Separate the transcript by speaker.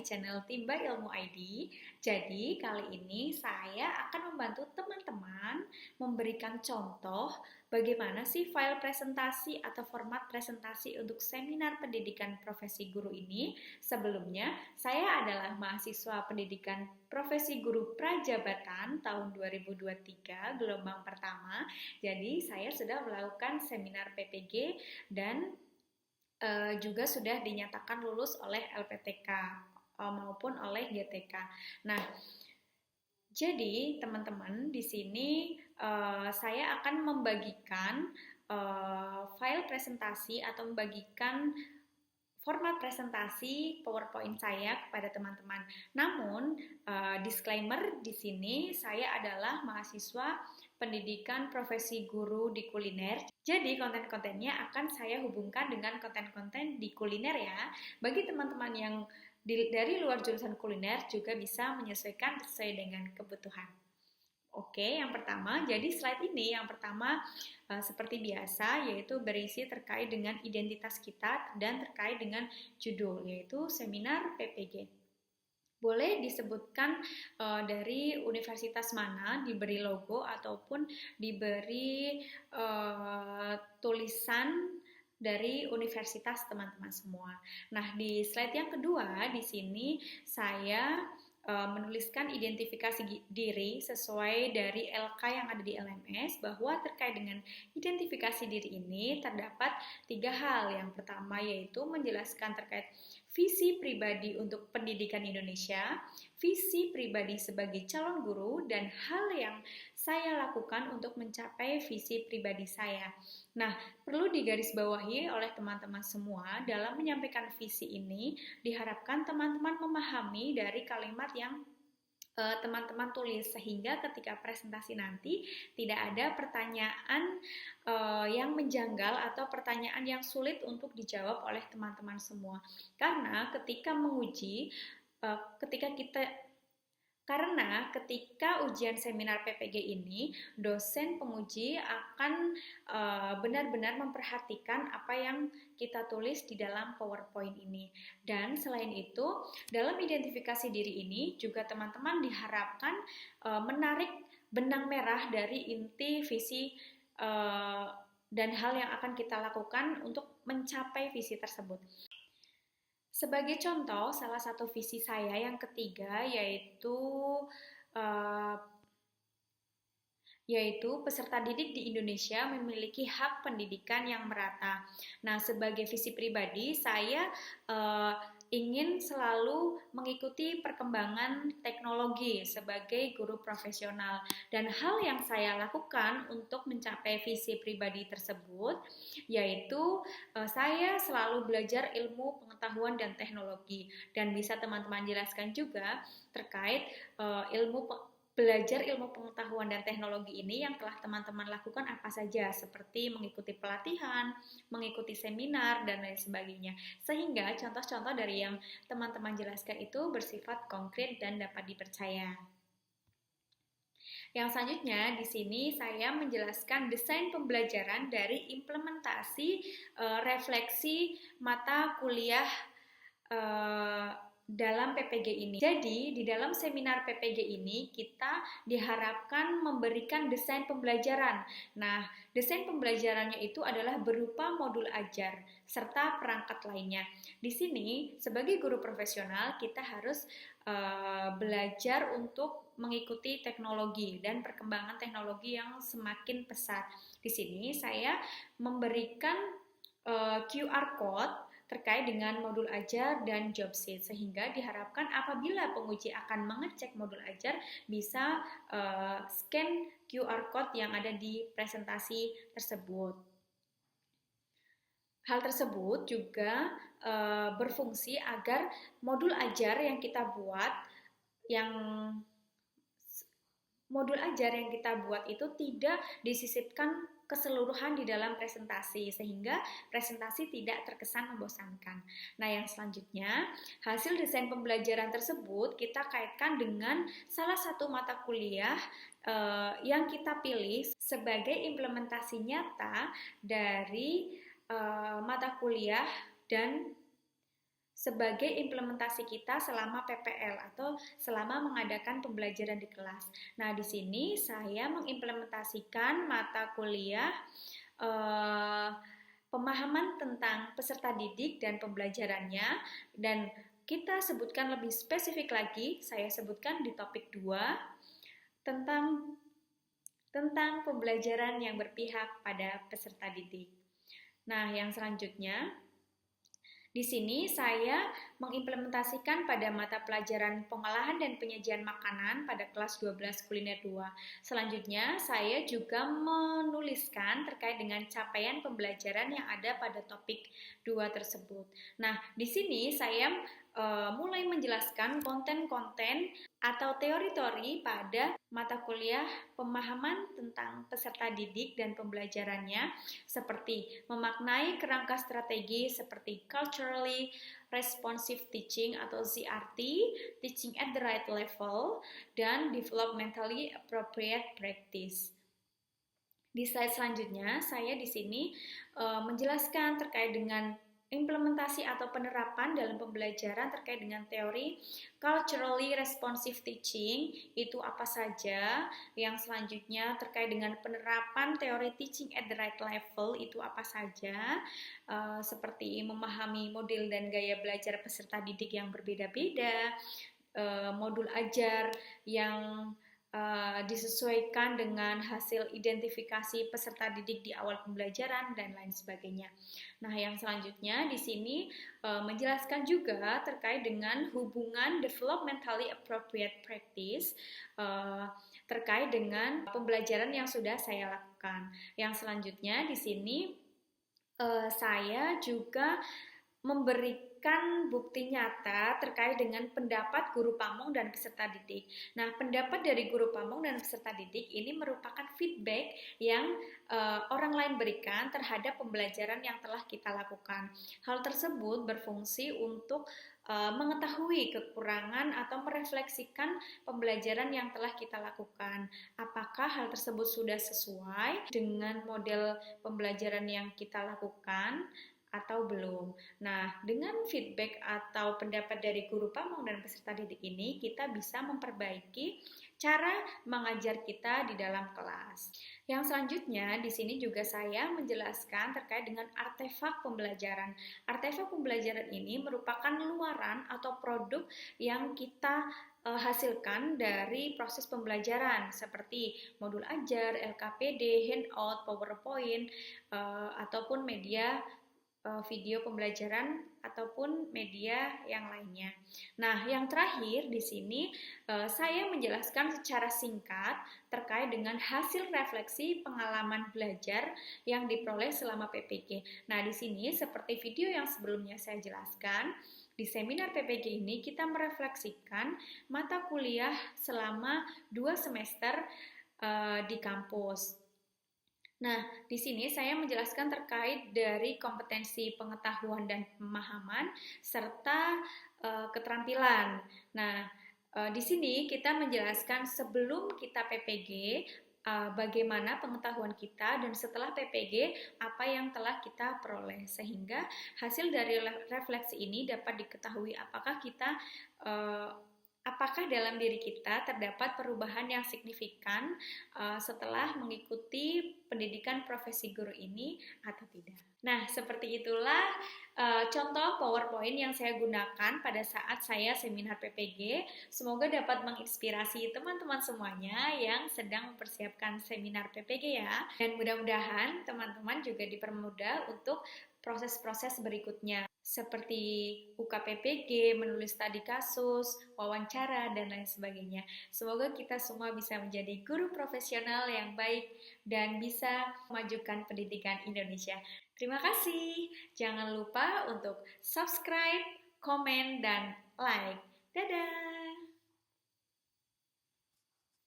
Speaker 1: di channel Timba Ilmu ID. Jadi kali ini saya akan membantu teman-teman memberikan contoh bagaimana sih file presentasi atau format presentasi untuk seminar pendidikan profesi guru ini. Sebelumnya, saya adalah mahasiswa pendidikan profesi guru prajabatan tahun 2023 gelombang pertama. Jadi saya sudah melakukan seminar PPG dan juga sudah dinyatakan lulus oleh LPTK maupun oleh GTK. Nah, jadi teman-teman di sini saya akan membagikan file presentasi atau membagikan format presentasi PowerPoint saya kepada teman-teman. Namun, disclaimer di sini saya adalah mahasiswa pendidikan profesi guru di kuliner. Jadi, konten-kontennya akan saya hubungkan dengan konten-konten di kuliner ya. Bagi teman-teman yang dari luar jurusan kuliner juga bisa menyesuaikan sesuai dengan kebutuhan. Oke, yang pertama, jadi slide ini yang pertama seperti biasa yaitu berisi terkait dengan identitas kita dan terkait dengan judul yaitu seminar PPG. Boleh disebutkan dari universitas mana, diberi logo ataupun diberi tulisan dari universitas teman-teman semua. Nah, di slide yang kedua di sini saya menuliskan identifikasi diri sesuai dari LK yang ada di LMS bahwa terkait dengan identifikasi diri ini terdapat 3 hal. Yang pertama yaitu menjelaskan terkait visi pribadi untuk pendidikan Indonesia, visi pribadi sebagai calon guru, dan hal yang saya lakukan untuk mencapai visi pribadi saya. Nah, perlu digarisbawahi oleh teman-teman semua dalam menyampaikan visi ini diharapkan teman-teman memahami dari kalimat yang teman-teman tulis sehingga ketika presentasi nanti tidak ada pertanyaan yang menjanggal atau pertanyaan yang sulit untuk dijawab oleh teman-teman semua. Karena ketika menguji, ketika ujian seminar PPG ini, dosen penguji akan benar-benar memperhatikan apa yang kita tulis di dalam PowerPoint ini. Dan selain itu, dalam identifikasi diri ini juga teman-teman diharapkan menarik benang merah dari inti visi dan hal yang akan kita lakukan untuk mencapai visi tersebut. Sebagai contoh, salah satu visi saya yang ketiga yaitu peserta didik di Indonesia memiliki hak pendidikan yang merata. Nah, sebagai visi pribadi, saya ingin selalu mengikuti perkembangan teknologi sebagai guru profesional. Dan hal yang saya lakukan untuk mencapai visi pribadi tersebut, yaitu saya selalu belajar ilmu pengetahuan dan teknologi. Dan bisa teman-teman jelaskan juga terkait belajar ilmu pengetahuan dan teknologi ini yang telah teman-teman lakukan apa saja, seperti mengikuti pelatihan, mengikuti seminar, dan lain sebagainya. Sehingga contoh-contoh dari yang teman-teman jelaskan itu bersifat konkret dan dapat dipercaya. Yang selanjutnya di sini saya menjelaskan desain pembelajaran dari implementasi refleksi mata kuliah dalam PPG ini. Jadi, di dalam seminar PPG ini kita diharapkan memberikan desain pembelajaran. Nah, desain pembelajarannya itu adalah berupa modul ajar serta perangkat lainnya. Di sini, sebagai guru profesional, kita harus belajar untuk mengikuti teknologi dan perkembangan teknologi yang semakin pesat. Di sini saya memberikan QR code terkait dengan modul ajar dan job sheet, sehingga diharapkan apabila penguji akan mengecek modul ajar bisa scan QR code yang ada di presentasi tersebut. Hal tersebut juga berfungsi agar modul ajar yang kita buat itu tidak disisipkan keseluruhan di dalam presentasi sehingga presentasi tidak terkesan membosankan. Nah, yang selanjutnya, hasil desain pembelajaran tersebut kita kaitkan dengan salah satu mata kuliah yang kita pilih sebagai implementasi nyata dari mata kuliah dan sebagai implementasi kita selama PPL atau selama mengadakan pembelajaran di kelas. Nah, di sini saya mengimplementasikan mata kuliah pemahaman tentang peserta didik dan pembelajarannya, dan kita sebutkan lebih spesifik lagi, saya sebutkan di topik 2 tentang pembelajaran yang berpihak pada peserta didik. Nah, yang selanjutnya di sini saya mengimplementasikan pada mata pelajaran pengolahan dan penyajian makanan pada kelas 12 kuliner 2. Selanjutnya, saya juga menuliskan terkait dengan capaian pembelajaran yang ada pada topik 2 tersebut. Nah, di sini saya mulai menjelaskan konten-konten atau teori-teori pada mata kuliah pemahaman tentang peserta didik dan pembelajarannya, seperti memaknai kerangka strategi seperti culturally responsive teaching atau CRT, teaching at the right level, dan developmentally appropriate practice. Di slide selanjutnya, saya di sini menjelaskan terkait dengan implementasi atau penerapan dalam pembelajaran terkait dengan teori culturally responsive teaching itu apa saja. Yang selanjutnya terkait dengan penerapan teori teaching at the right level itu apa saja, seperti memahami model dan gaya belajar peserta didik yang berbeda-beda, modul ajar yang disesuaikan dengan hasil identifikasi peserta didik di awal pembelajaran dan lain sebagainya. Nah, yang selanjutnya di sini menjelaskan juga terkait dengan hubungan developmentally appropriate practice terkait dengan pembelajaran yang sudah saya lakukan. Yang selanjutnya di sini saya juga memberikan bukti nyata terkait dengan pendapat guru pamong dan peserta didik. Nah, pendapat dari guru pamong dan peserta didik ini merupakan feedback yang orang lain berikan terhadap pembelajaran yang telah kita lakukan. Hal tersebut berfungsi untuk mengetahui kekurangan atau merefleksikan pembelajaran yang telah kita lakukan. Apakah hal tersebut sudah sesuai dengan model pembelajaran yang kita lakukan atau belum. Nah, dengan feedback atau pendapat dari guru pamong dan peserta didik ini, kita bisa memperbaiki cara mengajar kita di dalam kelas. Yang selanjutnya, di sini juga saya menjelaskan terkait dengan artefak pembelajaran. Artefak pembelajaran ini merupakan luaran atau produk yang kita hasilkan dari proses pembelajaran seperti modul ajar, LKPD, handout, PowerPoint, ataupun media video pembelajaran ataupun media yang lainnya. Nah, yang terakhir di sini saya menjelaskan secara singkat terkait dengan hasil refleksi pengalaman belajar yang diperoleh selama PPG. Nah, di sini seperti video yang sebelumnya saya jelaskan, di seminar PPG ini kita merefleksikan mata kuliah selama 2 semester di kampus. Nah, di sini saya menjelaskan terkait dari kompetensi pengetahuan dan pemahaman serta keterampilan. Nah, di sini kita menjelaskan sebelum kita PPG bagaimana pengetahuan kita, dan setelah PPG apa yang telah kita peroleh, sehingga hasil dari refleksi ini dapat diketahui apakah dalam diri kita terdapat perubahan yang signifikan setelah mengikuti pendidikan profesi guru ini atau tidak. Nah, seperti itulah contoh PowerPoint yang saya gunakan pada saat saya seminar PPG. Semoga dapat menginspirasi teman-teman semuanya yang sedang mempersiapkan seminar PPG ya. Dan mudah-mudahan teman-teman juga dipermudah untuk proses-proses berikutnya seperti UKPPG, menulis studi kasus, wawancara, dan lain sebagainya. Semoga kita semua bisa menjadi guru profesional yang baik dan bisa memajukan pendidikan Indonesia. Terima kasih. Jangan lupa untuk subscribe, komen, dan like. Dadah!